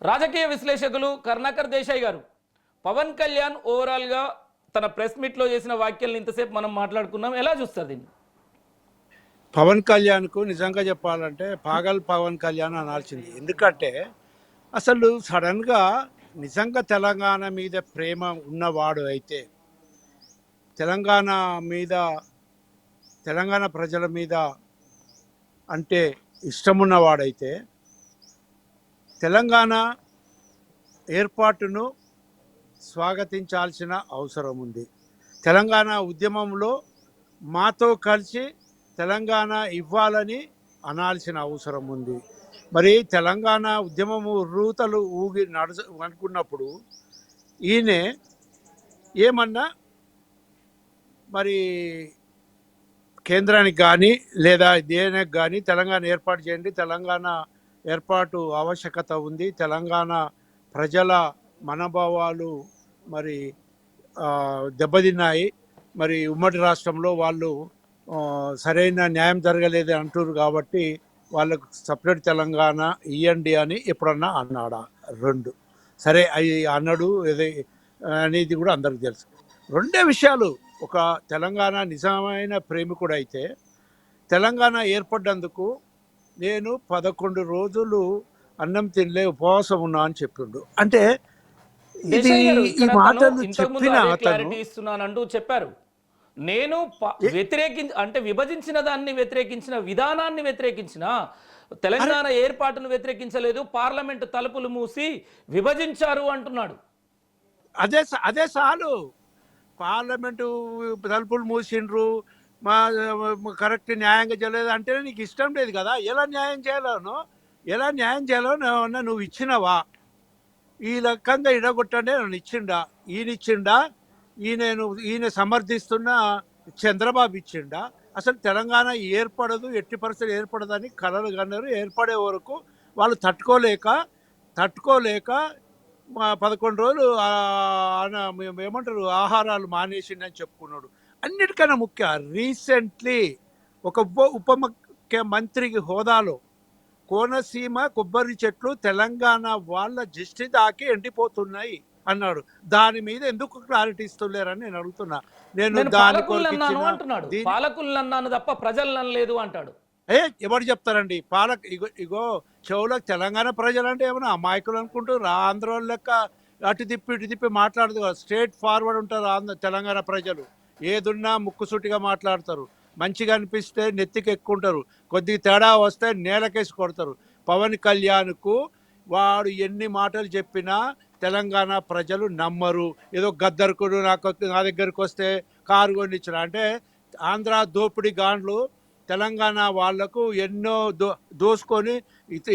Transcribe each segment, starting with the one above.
రాజకీయ విశ్లేషకులు కరుణాకర్ దేశాయ్ గారు పవన్ కళ్యాణ్ ఓవరాల్గా తన ప్రెస్ మీట్లో చేసిన వ్యాఖ్యలను ఇంతసేపు మనం మాట్లాడుకున్నాం. ఎలా చూస్తారు దీన్ని? పవన్ కళ్యాణ్కు నిజంగా చెప్పాలంటే పాగల్ పవన్ కళ్యాణ్ అనాల్సింది. ఎందుకంటే అసలు సడన్గా నిజంగా తెలంగాణ మీద ప్రేమ ఉన్నవాడు అయితే, తెలంగాణ మీద, తెలంగాణ ప్రజల మీద అంటే ఇష్టమున్నవాడైతే తెలంగాణ ఏర్పాటును స్వాగతించాల్సిన అవసరం ఉంది. తెలంగాణ ఉద్యమంలో మాతో కలిసి తెలంగాణ ఇవ్వాలని అనాల్సిన అవసరం ఉంది. మరి తెలంగాణ ఉద్యమము రూతలు ఊగి అనుకున్నప్పుడు ఈయన ఏమన్నా మరి కేంద్రానికి కానీ లేదా దేనికి కానీ తెలంగాణ ఏర్పాటు చేయండి, తెలంగాణ ఏర్పాటు ఆవశ్యకత ఉంది, తెలంగాణ ప్రజల మనోభావాలు మరి దెబ్బతిన్నాయి, మరి ఉమ్మడి రాష్ట్రంలో వాళ్ళు సరైన న్యాయం జరగలేదు అంటారు కాబట్టి వాళ్ళకు సపరేట్ తెలంగాణ ఇవ్వండి అని ఎప్పుడన్నా అన్నాడా? రెండు సరే అవి అన్నాడు అనేది కూడా అందరికి తెలుసు. రెండే విషయాలు. ఒక తెలంగాణ నిజమైన ప్రేమికుడు అయితే తెలంగాణ ఏర్పడ్డందుకు నేను 11 రోజులు అన్నం తినలే ఉపవాసం ఉన్నా అని చెప్పిండు. అంటే ఇది ఈ మాటలు చెప్పిన అతను ఇస్తున్నానంటూ చెప్పారు. నేను అంటే విభజించిన దాన్ని వ్యతిరేకించిన, విధానాన్ని వ్యతిరేకించిన, తెలంగాణ ఏర్పాటును వ్యతిరేకించలేదు, పార్లమెంటు తలుపులు మూసి విభజించారు అంటున్నాడు. అదే చాలు. పార్లమెంటు తలుపులు మూసిండ్రు, మా కరెక్ట్ న్యాయంగా చేయలేదు అంటే నీకు ఇష్టం లేదు కదా. ఎలా న్యాయం చేయాలో నువ్వు ఇచ్చినవా? ఈ రకంగా ఇడగొట్టండి నన్ను ఇచ్చిండా? ఈయన సమర్థిస్తున్న చంద్రబాబు ఇచ్చిండా? అసలు తెలంగాణ ఏర్పడదు, ఎట్టి పరిస్థితులు ఏర్పడదని కలలు కన్నారు. ఏర్పడే వరకు వాళ్ళు తట్టుకోలేక 11 రోజులు ఏమంటారు ఆహారాలు మానేసిండని చెప్పుకున్నాడు. అన్నిటికన్నా ముఖ్య రీసెంట్లీ ఒక ఉప ముఖ్యమంత్రికి హోదాలో కోనసీమ కొబ్బరి చెట్లు తెలంగాణ వాళ్ళ దిష్టి దాకి ఎండిపోతున్నాయి అన్నాడు. దాని మీద ఎందుకు క్లారిటీ ఇస్తలేరని నేను అడుగుతున్నా. నేను దాని పాలకులను అన్నాను తప్ప ప్రజలను లేదు అంటాడు. ఎవరు చెప్తారండి? ఇగో చెవులకు తెలంగాణ ప్రజలు అంటే ఏమన్నా అమాయకులు అనుకుంటారు. ఆంధ్ర లెక్క అటు తిప్పి మాట్లాడదు కదా. స్ట్రేట్ ఫార్వర్డ్ ఉంటారు తెలంగాణ ప్రజలు. ఏదున్నా ముక్కుసూటిగా మాట్లాడతారు. మంచిగా అనిపిస్తే నెత్తికి ఎక్కుంటారు, కొద్దిగా తేడా వస్తే నేలకేసి కొడతారు. పవన్ కళ్యాణ్కు వాడు ఎన్ని మాటలు చెప్పినా తెలంగాణ ప్రజలు నమ్మరు. ఏదో గద్దరుకుడు నా దగ్గరికి వస్తే కారు కొనిచ్చిన అంటే ఆంధ్ర దోపిడీ గాండ్లు తెలంగాణ వాళ్లకు ఎన్నో దోసుకొని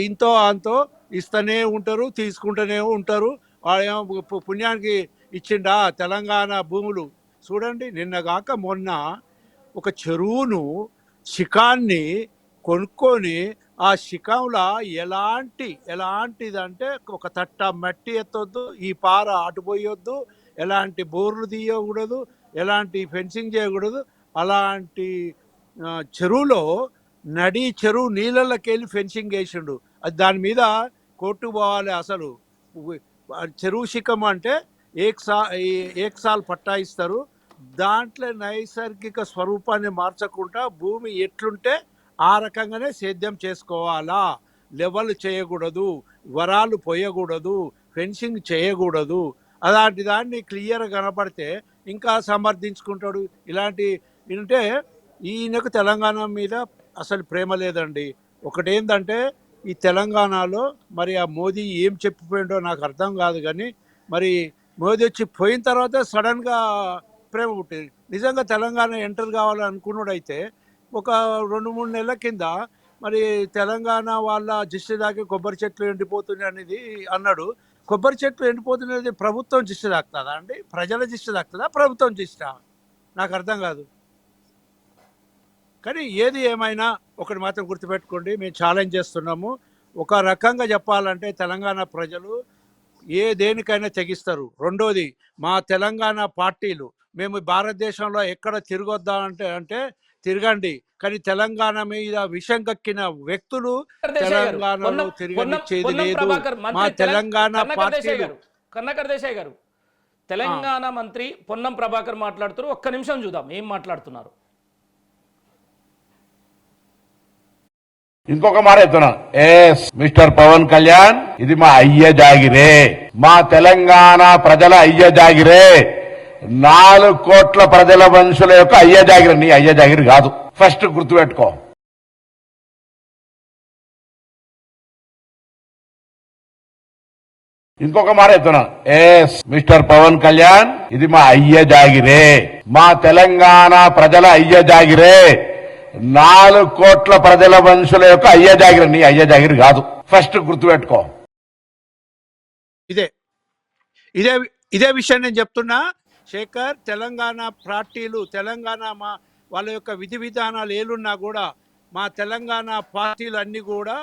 ఇంతో అంతో ఇస్తూనే ఉంటారు, తీసుకుంటూనే ఉంటారు. వాళ్ళేమో పుణ్యానికి ఇచ్చిండా తెలంగాణ భూములు? చూడండి, నిన్నగాక మొన్న ఒక చెరువును శిఖాన్ని కొనుక్కొని ఆ శిఖంలో ఎలాంటిదంటే ఒక తట్ట మట్టి ఎత్తొద్దు, ఈ పార అటుపోయొద్దు, ఎలాంటి బోర్లు తీయకూడదు, ఎలాంటి ఫెన్సింగ్ చేయకూడదు. అలాంటి చెరువులో చెరువు నీళ్ళకి వెళ్ళి ఫెన్సింగ్ వేసిండు. అది దాని మీద కోర్టు పోవాలి. అసలు చెరువు శిఖం అంటే ఏక్సాల్ పట్టా ఇస్తారు. దాంట్లో నైసర్గిక స్వరూపాన్ని మార్చకుండా భూమి ఎట్లుంటే ఆ రకంగానే సేద్యం చేసుకోవాలా. లెవెల్ చేయకూడదు, వరాలు పోయకూడదు, ఫెన్సింగ్ చేయకూడదు. అలాంటి దాన్ని క్లియర్గా కనపడితే ఇంకా సమర్థించుకుంటాడు. ఇలాంటి అంటే ఈయనకు తెలంగాణ మీద అసలు ప్రేమ లేదండి. ఒకటేంటంటే ఈ తెలంగాణలో మరి ఆ మోదీ ఏం చెప్పిపోయిండో నాకు అర్థం కాదు. కానీ మరి మోదీ వచ్చి పోయిన తర్వాత సడన్గా ప్రేమ పుట్టింది. నిజంగా తెలంగాణ ఎంటర్ కావాలనుకున్నాడైతే ఒక 2-3 నెలల కింద మరి తెలంగాణ వాళ్ళ దిష్టి దాకి కొబ్బరి చెట్లు ఎండిపోతున్నాయి అనేది అన్నాడు. కొబ్బరి చెట్లు ఎండిపోతున్నది ప్రభుత్వం దిష్టి తాకుతుందా అండి? ప్రజల దిష్టి తాకుతుందా, ప్రభుత్వం దిష్ట? నాకు అర్థం కాదు. కానీ ఏది ఏమైనా ఒకటి మాత్రం గుర్తుపెట్టుకోండి, మేము ఛాలెంజ్ చేస్తున్నాము. ఒక రకంగా చెప్పాలంటే తెలంగాణ ప్రజలు దేనికైనా తెగిస్తారు. రెండోది, మా తెలంగాణ పార్టీలు మేము భారతదేశంలో ఎక్కడ తిరగొద్దామంటే తిరగండి, కానీ తెలంగాణ మీద విషం కక్కిన వ్యక్తులు దేశాయ్ గారు, తెలంగాణలో పొన్నం తిరగనిచ్చేది లేదు. ప్రభాకర్ మా మంత్రి తెలంగాణ కర్ణాకర్ దేశాయ్ పార్టీలు గారు, కర్ణాకర్ దేశాయ్ గారు, తెలంగాణ మంత్రి పొన్నం ప్రభాకర్ మాట్లాడుతారు. ఒక్క నిమిషం చూద్దాం ఏం మాట్లాడుతున్నారు. ఇంకొక మాట చెప్తున్నాను, మిస్టర్ పవన్ కళ్యాణ్, ఇది మా అయ్య జాగిరే, మా తెలంగాణ ప్రజల అయ్య జాగిరే, 4 కోట్ల ప్రజల మనుషుల యొక్క అయ్య జాగిరి, నీ అయ్య జాగిరి కాదు. ఫస్ట్ గుర్తుపెట్టుకో. ఇంకొక మాట చెప్తున్నాను, మిస్టర్ పవన్ కళ్యాణ్, ఇది మా అయ్య జాగిరే, మా తెలంగాణ ప్రజల అయ్య జాగిరే, 4 కోట్ల ప్రజల మనుషుల యొక్క అయ్య జాగిరి, నీ అయ్య జాగిరి కాదు. ఫస్ట్ గుర్తుపెట్టుకో. ఇదే ఇదే ఇదే విషయం నేను చెప్తున్నా శేఖర్. తెలంగాణ పార్టీలు, తెలంగాణ వాళ్ళ యొక్క విధి విధానాలు ఏలున్నా కూడా మా తెలంగాణ పార్టీలు అన్నీ కూడా